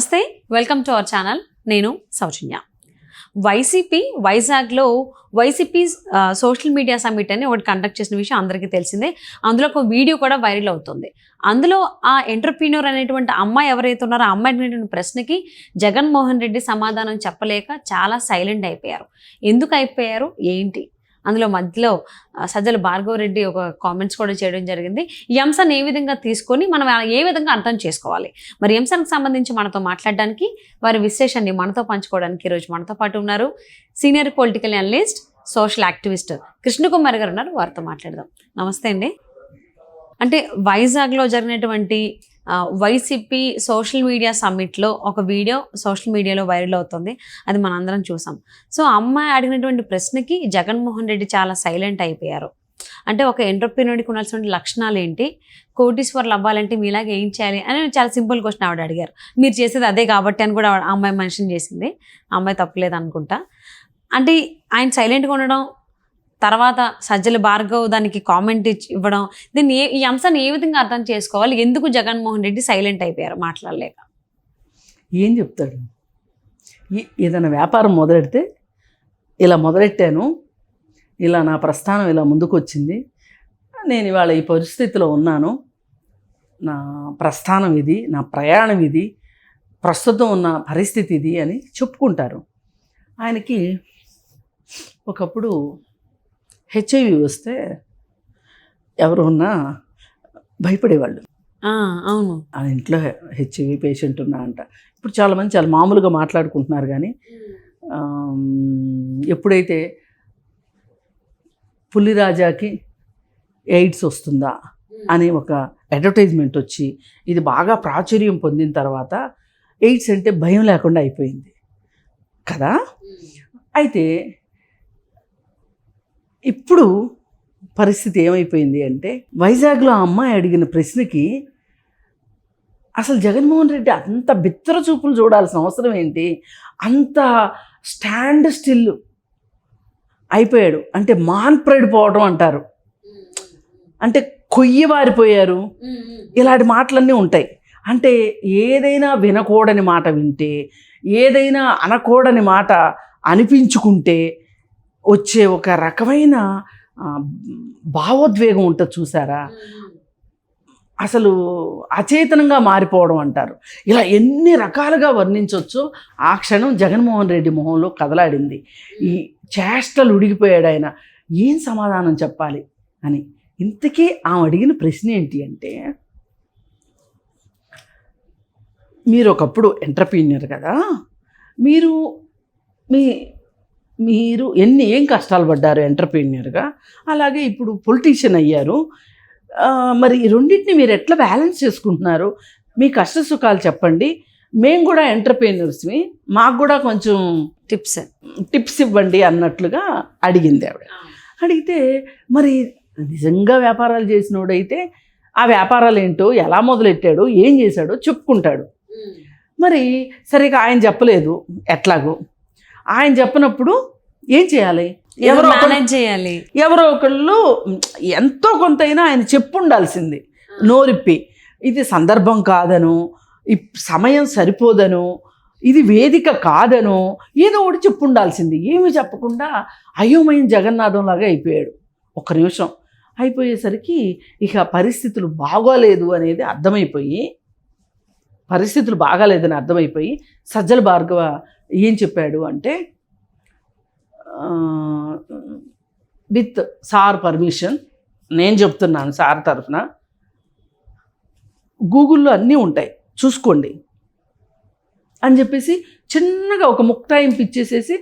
నమస్తే, welcome to our channel. నేను సౌజన్య. వైజాగ్లో వైసీపీ సోషల్ మీడియా సమ్మిట్ అని ఒకటి కండక్ట్ చేసిన విషయం అందరికీ తెలిసిందే. అందులో ఒక వీడియో కూడా వైరల్ అవుతుంది. అందులో ఆ ఎంటర్‌ప్రెన్యూర్ అనేటువంటి అమ్మాయి ఎవరైతే ఉన్నారో ఆ అమ్మాయి అడిగినటువంటి ప్రశ్నకి జగన్మోహన్ రెడ్డి సమాధానం చెప్పలేక చాలా సైలెంట్ అయిపోయారు. ఎందుకు అయిపోయారు ఏంటి? అందులో మధ్యలో సజ్జల భార్గవరెడ్డి ఒక కామెంట్స్ కూడా చేయడం జరిగింది. ఈ అంశాన్ని ఏ విధంగా తీసుకొని మనం ఏ విధంగా అర్థం చేసుకోవాలి, మరి ఈ అంశానికి సంబంధించి మనతో మాట్లాడడానికి, వారి విశ్లేషణని మనతో పంచుకోవడానికి ఈరోజు మనతో పాటు ఉన్నారు senior political analyst, social activist Krishna Kumar గారు ఉన్నారు. వారితో మాట్లాడదాం. నమస్తే అండి. అంటే వైజాగ్లో జరిగినటువంటి వైసీపీ సోషల్ మీడియా సమ్మిట్లో ఒక వీడియో సోషల్ మీడియాలో వైరల్ అవుతుంది. అది మనందరం చూసాం. సో అమ్మాయి అడిగినటువంటి ప్రశ్నకి జగన్మోహన్ రెడ్డి చాలా సైలెంట్ అయిపోయారు. అంటే ఒక ఎంటర్‌ప్రెన్యూర్‌కి ఉండాల్సిన లక్షణాలు ఏంటి, కోటీశ్వర్లు అవ్వాలంటే మీలాగా ఏం చేయాలి అని చాలా సింపుల్ క్వశ్చన్ ఆవిడ అడిగారు. మీరు చేసేది అదే కాబట్టి అని కూడా ఆ అమ్మాయి మెన్షన్ చేసింది. ఆ అమ్మాయి తప్పులేదు అనుకుంటా. అంటే ఆయన సైలెంట్గా ఉండడం, తర్వాత సజ్జల భార్గవ్ దానికి కామెంట్ ఇవ్వడం, దీన్ని ఈ అంశాన్ని ఏ విధంగా అర్థం చేసుకోవాలి? ఎందుకు జగన్మోహన్ రెడ్డి సైలెంట్ అయిపోయారు మాట్లాడలేక? ఏం చెప్తాడు? ఏదైనా వ్యాపారం మొదలెడితే ఇలా మొదలెట్టాను, ఇలా నా ప్రస్థానం ఇలా ముందుకు వచ్చింది, నేను ఇవాళ ఈ పరిస్థితిలో ఉన్నాను, నా ప్రస్థానం ఇది, నా ప్రయాణం ఇది, ప్రస్తుతం ఉన్న పరిస్థితి ఇది అని చెప్పుకుంటారు. ఆయనకి ఒకప్పుడు హెచ్ఐవి వస్తే ఎవరు ఉన్నా భయపడేవాళ్ళు. అవును, ఆ ఇంట్లో హెచ్ఐవి పేషెంట్ ఉన్నా అంట. ఇప్పుడు చాలామంది చాలా మామూలుగా మాట్లాడుకుంటున్నారు. కానీ ఎప్పుడైతే పులిరాజాకి ఎయిడ్స్ వస్తుందా అనే ఒక అడ్వర్టైజ్మెంట్ వచ్చి ఇది బాగా ప్రాచుర్యం పొందిన తర్వాత ఎయిడ్స్ అంటే భయం లేకుండా అయిపోయింది కదా. అయితే ఇప్పుడు పరిస్థితి ఏమైపోయింది అంటే, వైజాగ్లో ఆ అమ్మాయి అడిగిన ప్రశ్నకి అసలు జగన్మోహన్ రెడ్డి అంత బిత్తర చూపులు చూడాల్సిన అవసరం ఏంటి? అంత స్టాండ్ స్టిల్ అయిపోయాడు. అంటే మాన్పడిపోవడం అంటారు, అంటే కొయ్యవారిపోయారు. ఇలాంటి మాటలన్నీ ఉంటాయి. అంటే ఏదైనా వినకూడని మాట వింటే, ఏదైనా అనకూడని మాట అనిపించుకుంటే వచ్చే ఒక రకమైన భావోద్వేగం ఉంటుంది చూసారా, అసలు అచేతనంగా మారిపోవడం అంటారు. ఇలా ఎన్ని రకాలుగా వర్ణించవచ్చో ఆ క్షణం జగన్మోహన్ రెడ్డి మొహంలో కదలాడింది. ఈ చేష్టలు ఉడిగిపోయాడు ఆయన. ఏం సమాధానం చెప్పాలి అని. ఇంతకీ ఆమె అడిగిన ప్రశ్న ఏంటి అంటే, మీరు ఒకప్పుడు ఎంటర్‌ప్రెన్యూర్ కదా, మీరు ఏం కష్టాలు పడ్డారు ఎంటర్‌ప్రెన్యూర్‌గా, అలాగే ఇప్పుడు పొలిటీషియన్ అయ్యారు. మరి ఈ రెండింటిని మీరు ఎట్లా బ్యాలెన్స్ చేసుకుంటున్నారు? మీ కష్ట సుఖాలు చెప్పండి. మేము కూడా ఎంటర్‌ప్రెన్యూర్స్ని, మాకు కూడా కొంచెం టిప్స్ ఇవ్వండి అన్నట్లుగా అడిగింది ఆవిడ. అడిగితే మరి నిజంగా వ్యాపారాలు చేసినోడైతే ఆ వ్యాపారాలు ఏంటో, ఎలా మొదలెట్టాడో, ఏం చేశాడో చెప్పుకుంటాడు. మరి సరిగా ఆయన చెప్పలేదు. ఎట్లాగో ఆయన చెప్పినప్పుడు ఏం చేయాలి? ఎవరో ఒకళ్ళు ఎంతో కొంతైనా ఆయన చెప్పుండాల్సింది నోరిప్పి. ఇది సందర్భం కాదను, ఈ సమయం సరిపోదను, ఇది వేదిక కాదను, ఏదో ఒకటి చెప్పుండాల్సింది. ఏమీ చెప్పకుండా అయోమయం జగన్నాథం లాగా అయిపోయాడు. ఒక్క నిమిషం అయిపోయేసరికి ఇక పరిస్థితులు బాగోలేదు అనేది అర్థమైపోయి, సజ్జల భార్గవ ఏం చెప్పాడు అంటే, విత్ సార్ పర్మిషన్ నేను చెప్తున్నాను, సార్ తరఫున గూగుల్లో అన్నీ ఉంటాయి చూసుకోండి అని చెప్పేసి చిన్నగా ఒక ముక్తాయింపు ఇచ్చేసేసి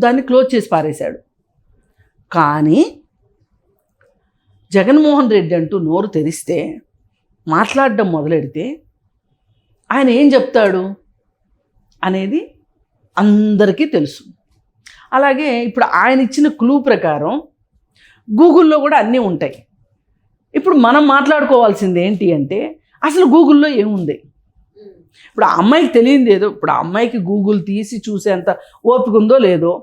దాన్ని క్లోజ్ చేసి పారేశాడు. కానీ జగన్మోహన్ రెడ్డి అంటూ నోరు తెరిస్తే, మాట్లాడడం మొదలెడితే ఆయన ఏం చెప్తాడు అనేది అందరికీ తెలుసు. అలాగే ఇప్పుడు ఆయన ఇచ్చిన క్లూ ప్రకారం గూగుల్లో కూడా అన్నీ ఉంటాయి. ఇప్పుడు మనం మాట్లాడుకోవాల్సింది ఏంటి అంటే, అసలు గూగుల్లో ఏముంది? ఇప్పుడు ఆ అమ్మాయికి తెలియదు ఏదో, ఇప్పుడు ఆ అమ్మాయికి గూగుల్ తీసి చూసేంత ఓపిక ఉందో లేదో,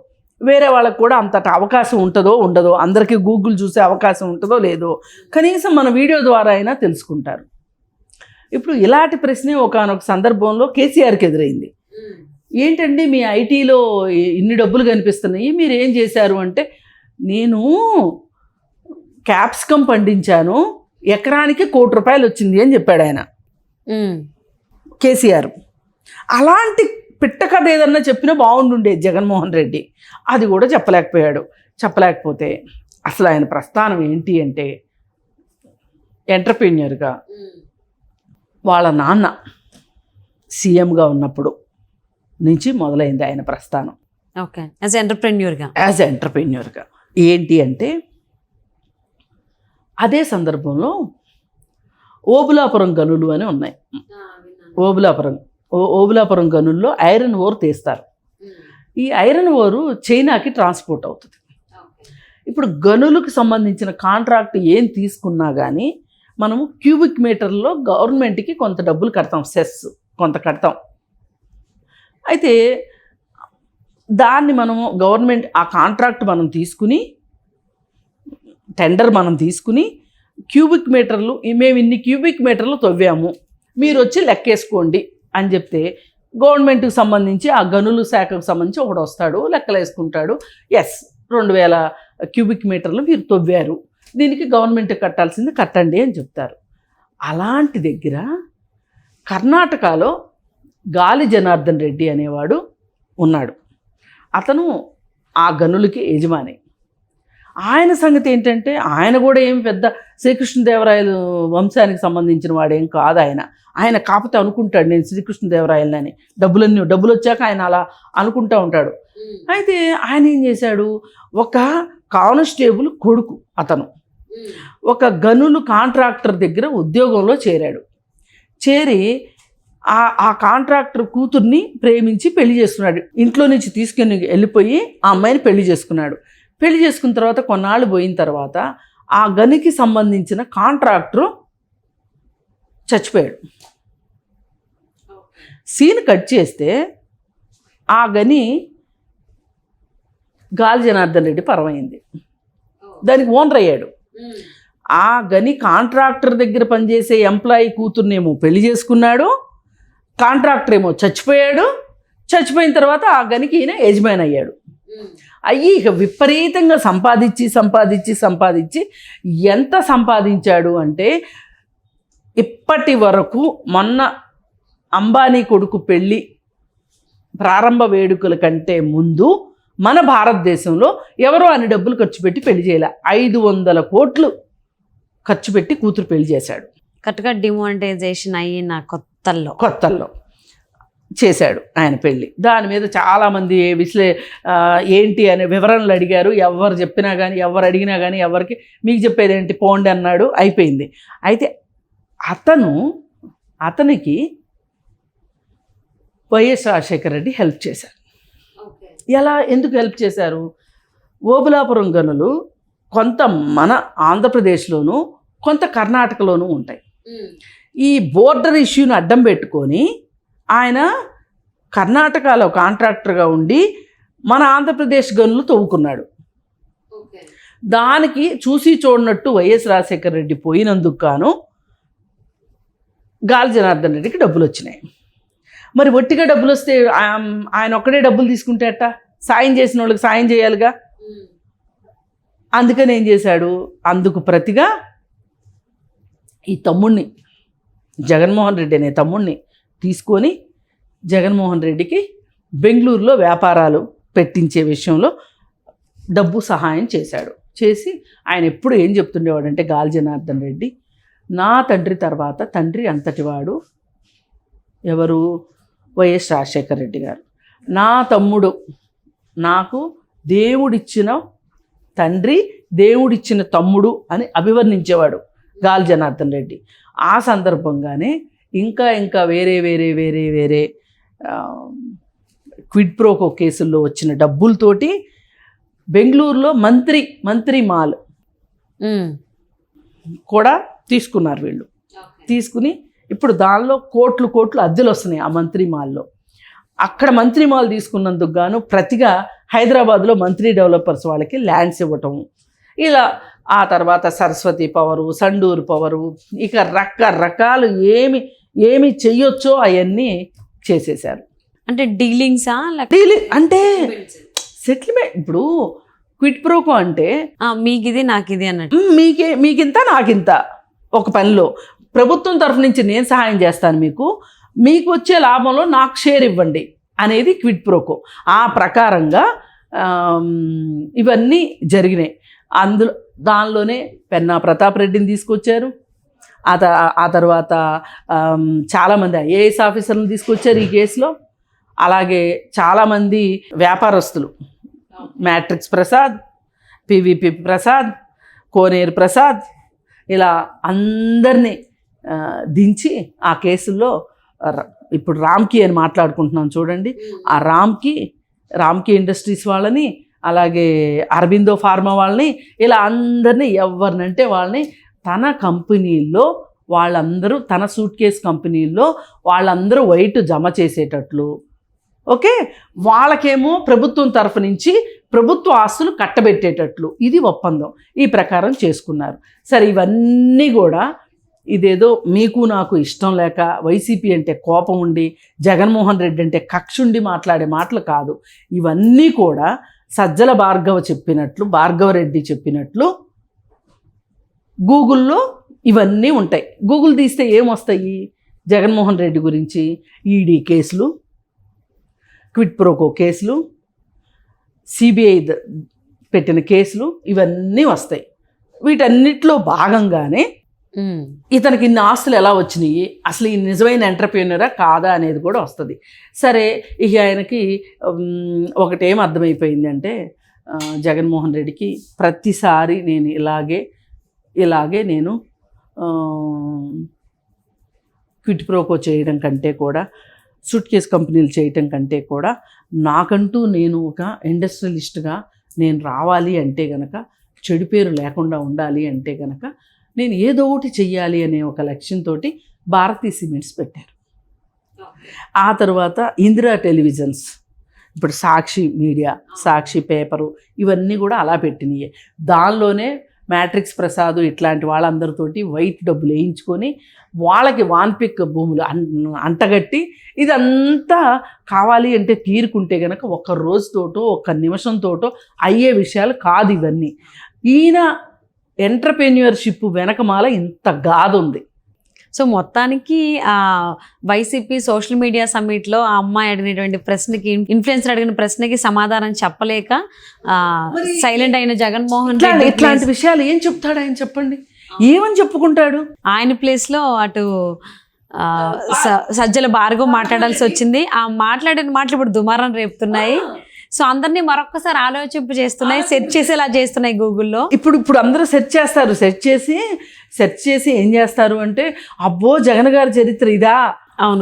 వేరే వాళ్ళకు కూడా అంతట అవకాశం ఉంటుందో ఉండదో, అందరికీ గూగుల్ చూసే అవకాశం ఉంటుందో లేదో, కనీసం మన వీడియో ద్వారా అయినా తెలుసుకుంటారు. ఇప్పుడు ఇలాంటి ప్రశ్నే ఒకానొక సందర్భంలో కేసీఆర్కి ఎదురైంది. ఏంటండి మీ ఐటీలో ఇన్ని డబ్బులు కనిపిస్తున్నాయి, మీరు ఏం చేశారు అంటే, నేను క్యాప్సికం పండించాను, ఎకరానికి ₹1,00,00,000 వచ్చింది అని చెప్పాడు ఆయన కేసీఆర్. అలాంటి పిట్ట కథ ఏదన్నా చెప్పినా బాగుండుండేది జగన్మోహన్ రెడ్డి. అది కూడా చెప్పలేకపోయాడు. చెప్పలేకపోతే అసలు ఆయన ప్రస్థానం ఏంటి అంటే, ఎంటర్‌ప్రెన్యూర్‌గా వాళ్ళ నాన్న సీఎంగా ఉన్నప్పుడు నుంచి మొదలైంది ఆయన ప్రస్థానం. ఓకే, యాజ్ ఎంటర్‌ప్రెన్యూర్‌గా ఏంటి అంటే, అదే సందర్భంలో ఓబులాపురం గనులు అని ఉన్నాయి. ఓబులాపురం గనుల్లో ఐరన్ ఓర్ తీస్తారు. ఈ ఐరన్ ఓరు చైనాకి ట్రాన్స్పోర్ట్ అవుతుంది. ఇప్పుడు గనులకు సంబంధించిన కాంట్రాక్ట్ ఏం తీసుకున్నా కానీ మనము క్యూబిక్ మీటర్లో గవర్నమెంట్కి కొంత డబ్బులు కడతాం, సెస్ కొంత కడతాం. అయితే దాన్ని మనము గవర్నమెంట్ ఆ కాంట్రాక్ట్ మనం తీసుకుని, టెండర్ మనం తీసుకుని, క్యూబిక్ మీటర్లు మేము ఇన్ని క్యూబిక్ మీటర్లు తవ్వాము, మీరు వచ్చి లెక్కేసుకోండి అని చెప్తే గవర్నమెంట్కి సంబంధించి ఆ గనులు శాఖకు సంబంధించి ఒకడు వస్తాడు, లెక్కలు వేసుకుంటాడు. 2,000 క్యూబిక్ మీటర్లు మీరు తవ్వారు, దీనికి గవర్నమెంట్ కట్టాల్సింది కట్టండి అని చెప్తారు. అలాంటి దగ్గర కర్ణాటకలో గాలి జనార్దన్ రెడ్డి అనేవాడు ఉన్నాడు. అతను ఆ గనులకి యజమాని. ఆయన సంగతి ఏంటంటే, ఆయన కూడా ఏం పెద్ద శ్రీకృష్ణదేవరాయలు వంశానికి సంబంధించిన వాడేం కాదు. ఆయన కాకపోతే అనుకుంటాడు నేను శ్రీకృష్ణదేవరాయలని, డబ్బులు వచ్చాక ఆయన అలా అనుకుంటూ ఉంటాడు. అయితే ఆయన ఏం చేశాడు, ఒక కానిస్టేబుల్ కొడుకు అతను ఒక గనులు కాంట్రాక్టర్ దగ్గర ఉద్యోగంలో చేరాడు. చేరి ఆ కాంట్రాక్టర్ కూతుర్ని ప్రేమించి పెళ్లి చేసుకున్నాడు. ఇంట్లో నుంచి తీసుకుని వెళ్ళిపోయి ఆ అమ్మాయిని పెళ్లి చేసుకున్నాడు. పెళ్లి చేసుకున్న తర్వాత కొన్నాళ్ళు పోయిన తర్వాత ఆ గనికి సంబంధించిన కాంట్రాక్టరు చచ్చిపోయాడు. సీన్ కట్ చేస్తే ఆ గని గాలి జనార్దన్ రెడ్డి పరమైంది. దానికి ఓనర్ అయ్యాడు. ఆ గని కాంట్రాక్టర్ దగ్గర పనిచేసే ఎంప్లాయీ కూతుర్నేమో పెళ్లి చేసుకున్నాడు, కాంట్రాక్టర్ ఏమో చచ్చిపోయాడు. చచ్చిపోయిన తర్వాత ఆ గనికి ఈయన యజమాని అయ్యాడు. అయ్యి ఇక విపరీతంగా సంపాదించి ఎంత సంపాదించాడు అంటే, ఇప్పటి వరకు మొన్న అంబానీ కొడుకు పెళ్ళి ప్రారంభ వేడుకల కంటే ముందు మన భారతదేశంలో ఎవరో అన్ని డబ్బులు ఖర్చు పెట్టి పెళ్లి చేయలే. 500 కోట్లు ఖర్చు పెట్టి కూతురు పెళ్లి చేశాడు. కరెక్ట్గా డిమానిటైజేషన్ అయిన కొత్తల్లో చేశాడు ఆయన పెళ్ళి. దాని మీద చాలామంది ఏంటి అనే వివరణలు అడిగారు. ఎవరు చెప్పినా కానీ, ఎవరు అడిగినా కానీ, ఎవరికి మీకు చెప్పేది ఏంటి పోండి అన్నాడు, అయిపోయింది. అయితే అతనికి వైఎస్ రాజశేఖర రెడ్డి హెల్ప్ చేశారు. ఎందుకు హెల్ప్ చేశారు? ఓబులాపురం గనులు కొంత మన ఆంధ్రప్రదేశ్లోను, కొంత కర్ణాటకలోనూ ఉంటాయి. ఈ బోర్డర్ ఇష్యూని అడ్డం పెట్టుకొని ఆయన కర్ణాటకలో కాంట్రాక్టర్గా ఉండి మన ఆంధ్రప్రదేశ్ గనులు తవ్వుకున్నాడు. దానికి చూసి చూడనట్టు వైఎస్ రాజశేఖర రెడ్డి పోయినందుకు గాను గాలి జనార్దన్ రెడ్డికి డబ్బులు వచ్చినాయి. మరి ఒట్టిగా డబ్బులు వస్తే ఆయన ఒక్కడే డబ్బులు తీసుకుంటే అట్ట? సాయం చేసిన వాళ్ళకి సాయం చేయాలిగా. అందుకని ఏం చేశాడు, అందుకు ప్రతిగా ఈ తమ్ముడిని, జగన్మోహన్ రెడ్డి అనే తమ్ముడిని తీసుకొని జగన్మోహన్ రెడ్డికి బెంగళూరులో వ్యాపారాలు పెట్టించే విషయంలో డబ్బు సహాయం చేశాడు. చేసి ఆయన ఎప్పుడు ఏం చెప్తుండేవాడంటే, గాలి జనార్దన్ రెడ్డి, నా తండ్రి తర్వాత తండ్రి అంతటివాడు ఎవరు? వైఎస్ రాజశేఖర రెడ్డి గారు. నా తమ్ముడు నాకు దేవుడిచ్చిన తండ్రి, దేవుడిచ్చిన తమ్ముడు అని అభివర్ణించేవాడు గాలి జనార్దన్ రెడ్డి. ఆ సందర్భంగానే ఇంకా వేరే క్విడ్ ప్రోకో కేసుల్లో వచ్చిన డబ్బులతోటి బెంగళూరులో మంత్రి మాల్ కూడా తీసుకున్నారు వీళ్ళు. తీసుకుని ఇప్పుడు దానిలో కోట్లు అద్దెలు వస్తున్నాయి ఆ మంత్రి మాల్లో. అక్కడ మంత్రి మాల్ తీసుకున్నందుకు గాను ప్రతిగా హైదరాబాద్లో మంత్రి డెవలపర్స్ వాళ్ళకి ల్యాండ్స్ ఇవ్వటం. ఇలా ఆ తర్వాత సరస్వతి పవరు, సండూరు పవరు, ఇక రకరకాలు ఏమి చెయ్యొచ్చో అవన్నీ చేసేశారు. అంటే డీలింగ్సా డీలింగ్ అంటే సెటిల్మెంట్. ఇప్పుడు క్విట్ ప్రోకో అంటే మీకు ఇది నాకు ఇది అన్నట్టు, మీకింత నాకింత ఒక పనిలో ప్రభుత్వం తరఫు నుంచి నేను సహాయం చేస్తాను, మీకు వచ్చే లాభంలో నాకు షేర్ ఇవ్వండి అనేది క్విట్ ప్రోకో. ఆ ప్రకారంగా ఇవన్నీ జరిగినాయి. దానిలోనే పెన్నా ప్రతాప్ రెడ్డిని తీసుకొచ్చారు. ఆ తర్వాత చాలామంది ఐఏఎస్ ఆఫీసర్లను తీసుకొచ్చారు ఈ కేసులో. అలాగే చాలామంది వ్యాపారస్తులు, మ్యాట్రిక్స్ ప్రసాద్, పివిపి ప్రసాద్, కోనేరు ప్రసాద్, ఇలా అందరినీ దించి ఆ కేసుల్లో ఇప్పుడు రామ్కి అని మాట్లాడుకుంటున్నాం చూడండి, ఆ రామ్కి ఇండస్ట్రీస్ వాళ్ళని, అలాగే అరబిందో ఫార్మా వాళ్ళని, ఇలా అందరినీ ఎవరినంటే వాళ్ళని తన కంపెనీల్లో వాళ్ళందరూ, తన సూట్ కేస్ కంపెనీల్లో వాళ్ళందరూ వైట్ జమ చేసేటట్లు, ఓకే, వాళ్ళకేమో ప్రభుత్వం తరఫు నుంచి ప్రభుత్వ ఆస్తులు కట్టబెట్టేటట్లు ఇది ఒప్పందం. ఈ ప్రకారం చేసుకున్నారు. సరే, ఇవన్నీ కూడా ఇదేదో మీకు నాకు ఇష్టం లేక వైసీపీ అంటే కోపం ఉండి జగన్మోహన్ రెడ్డి అంటే కక్షుండి మాట్లాడే మాటలు కాదు. ఇవన్నీ కూడా సజ్జల భార్గవరెడ్డి చెప్పినట్లు గూగుల్లో ఇవన్నీ ఉంటాయి. గూగుల్ తీస్తే ఏమొస్తాయి? జగన్మోహన్ రెడ్డి గురించి ఈడీ కేసులు, క్విట్ ప్రోకో కేసులు, సిబిఐ పెట్టిన కేసులు ఇవన్నీ వస్తాయి. వీటన్నిటిలో భాగంగానే ఇతనికి ఇన్ని ఆస్తులు ఎలా వచ్చినాయి, అసలు ఈ నిజమైన ఎంటర్‌ప్రెన్యూరా కాదా అనేది కూడా వస్తుంది. సరే, ఇక ఆయనకి ఒకటేం అర్థమైపోయింది అంటే జగన్మోహన్ రెడ్డికి ప్రతిసారి నేను ఇలాగే నేను క్విట్ ప్రోకో చేయడం కంటే కూడా, సూట్ కేస్ కంపెనీలు చేయటం కంటే కూడా నాకంటూ నేను ఒక ఇండస్ట్రియలిస్ట్గా నేను రావాలి అంటే గనక, చెడు పేరు లేకుండా ఉండాలి అంటే గనక నేను ఏదో ఒకటి చెయ్యాలి అనే ఒక లక్ష్యంతో భారతీ సిమెంట్స్ పెట్టారు. ఆ తర్వాత ఇందిరా టెలివిజన్స్, ఇప్పుడు సాక్షి మీడియా, సాక్షి పేపరు, ఇవన్నీ కూడా అలా పెట్టినాయి. దానిలోనే మ్యాట్రిక్స్ ప్రసాద్ ఇట్లాంటి వాళ్ళందరితోటి వైట్ డబ్బులు వేయించుకొని వాళ్ళకి వాన్పిక్ భూములు అంటగట్టి, ఇదంతా కావాలి అంటే తీరుకుంటే కనుక ఒక్క రోజుతోటో ఒక్క నిమిషంతోటో అయ్యే విషయాలు కాదు ఇవన్నీ. ఈయన ఎంటర్‌ప్రెన్యూర్‌షిప్ వెనకమాల ఇంత గాథ ఉంది. సో మొత్తానికి వైసీపీ సోషల్ మీడియా సమ్మిట్లో ఆ అమ్మాయి అడిగినటువంటి ప్రశ్నకి, ఇన్ఫ్లుయెన్సర్ అడిగిన ప్రశ్నకి సమాధానం చెప్పలేక సైలెంట్ అయిన జగన్మోహన్ రెడ్డి ఇట్లాంటి విషయాలు ఏం చెప్తాడు ఆయన? చెప్పండి, ఏమని చెప్పుకుంటాడు? ఆయన ప్లేస్లో అటు సజ్జల భార్గవ్ మాట్లాడాల్సి వచ్చింది. ఆ మాట్లాడిన మాటలు ఇప్పుడు దుమారం రేపుతున్నాయి. సో అందరినీ మరొకసారి ఆలోచింపు చేస్తున్నాయి, సెర్చ్ చేసేలా చేస్తున్నాయి గూగుల్లో. ఇప్పుడు అందరూ సెర్చ్ చేస్తారు. సెర్చ్ చేసి ఏం చేస్తారు అంటే, అబ్బో జగన్ గారి చరిత్ర ఇదా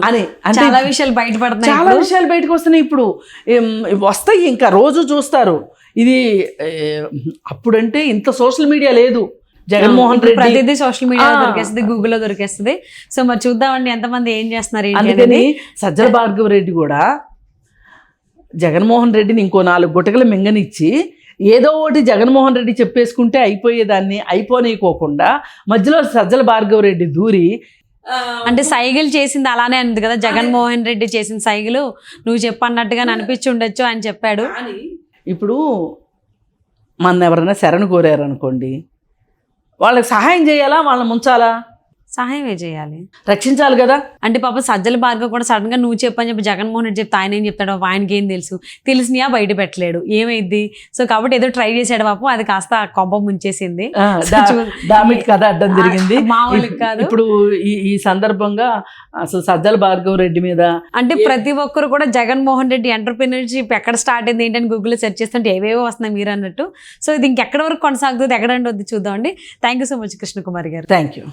అని చాలా విషయాలు బయటపడుతున్నాయి, చాలా విషయాలు బయటకు వస్తున్నాయి. ఇప్పుడు వస్తాయి, ఇంకా రోజు చూస్తారు. ఇది అప్పుడంటే ఇంత సోషల్ మీడియా లేదు. జగన్మోహన్ రెడ్డి ప్రతిదీ సోషల్ మీడియాలో దొరికేస్తుంది, గూగుల్లో దొరికేస్తుంది. సో మరి చూద్దామండి ఎంతమంది ఏం చేస్తున్నారు. అందుకని సజ్జల భార్గవరెడ్డి కూడా జగన్మోహన్ రెడ్డిని ఇంకో 4 గుటకలు మింగనిచ్చి ఏదో ఒకటి జగన్మోహన్ రెడ్డి చెప్పేసుకుంటే అయిపోయేదాన్ని అయిపోనీయకోకుండా మధ్యలో సజ్జల భార్గవరెడ్డి దూరి, అంటే సైగలు చేసింది అలానే అంది కదా, జగన్మోహన్ రెడ్డి చేసిన సైగలు నువ్వు చెప్పన్నట్టుగా అనిపించి ఉండొచ్చు అని చెప్పాడు. ఇప్పుడు మన ఎవరైనా శరణు కోరారు అనుకోండి, వాళ్ళకి సహాయం చేయాలా, వాళ్ళని ముంచాలా? సహాయమే చేయాలి, రక్షించాలి కదా. అంటే పాప సజ్జల భార్గవ్ కూడా సడన్ గా నువ్వు చెప్పని చెప్పి జగన్మోహన్ రెడ్డి చెప్తే ఆయన ఏం చెప్తాడో, ఆయనకి ఏం తెలుసు, తెలిసినయా బయట పెట్టలేడు, ఏమైద్ది. సో కాబట్టి ఏదో ట్రై చేశాడు పాపం, అది కాస్త కొంప ముంచేసింది, కథ అడ్డం జరిగింది. మామూలుగా కాదు. ఇప్పుడు ఈ సందర్భంగా అసలు సజ్జల భార్గవ్ రెడ్డి మీద అంటే ప్రతి ఒక్కరు కూడా జగన్మోహన్ రెడ్డి ఎంటర్‌ప్రెన్యూర్‌షిప్ ఎక్కడ స్టార్ట్ అయింది ఏంటని గూగుల్లో సెర్చ్ చేస్తుంటే ఏవేవో వస్తున్నాయి మీరు అన్నట్టు. సో ఇది ఇంకెక్కడ వరకు కొనసాగుతుంది, ఎక్కడ ఉండొద్దు చూద్దామండి. Thank you so much Krishnakumari గారు. Thank you.